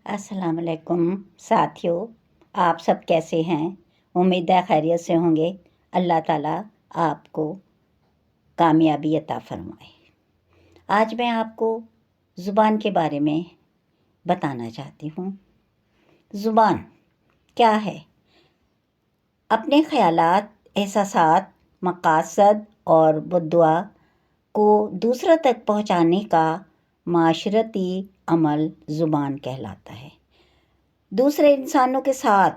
अस्सलाम वालेकुम साथियों, आप सब कैसे हैं। उम्मीद है खैरियत से होंगे। अल्लाह ताला आपको कामयाबी अता फरमाए। आज मैं आपको ज़ुबान के बारे में बताना चाहती हूँ। ज़ुबान क्या है? अपने ख़यालात, एहसासात, मक़ासद और बद्दुआ को दूसरों तक पहुँचाने का माशरती अमल ज़ुबान कहलाता है। दूसरे इंसानों के साथ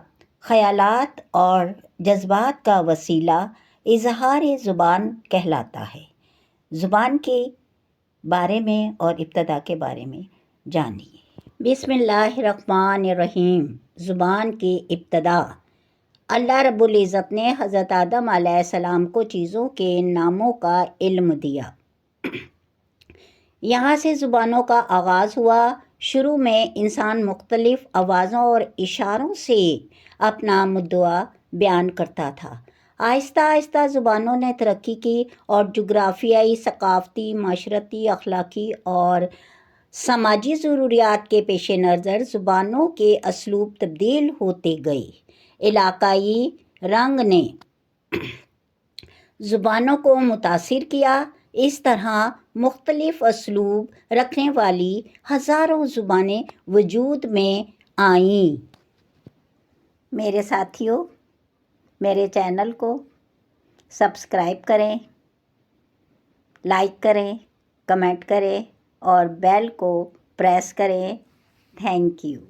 ख़यालात और जज्बात का वसीला इज़हार ज़ुबान कहलाता है। ज़ुबान के बारे में और इब्तिदा के बारे में जानिए। बिस्मिल्लाहिर्रहमानिर्रहीम। ज़ुबान की इब्तिदा। अल्लाह रब्बुल इज़्ज़त ने हज़रत आदम अलैहिस्सलाम को चीज़ों के नामों का इल्म दिया। यहाँ से ज़ुबानों का आगाज़ हुआ। शुरू में इंसान मुख्तलिफ़ आवाज़ों और इशारों से अपना मुद्दा बयान करता था। आहिस्ता आहिस्ता ज़ुबानों ने तरक्की की और जुग़राफ़ियाई, सक़ाफ़ती, माशरती, अखलाक़ी और समाजी ज़रूरियात के पेश नज़र ज़ुबानों के असलूब तब्दील होते गए। इलाक़ाई रंग ने ज़ुबानों को मुतासिर किया। इस तरह मुख्तलिफ़ असलूब रखने वाली हज़ारों ज़ुबानें वजूद में आईं। मेरे साथियों, मेरे चैनल को सब्सक्राइब करें, लाइक करें, कमेंट करें और बेल को प्रेस करें। Thank you.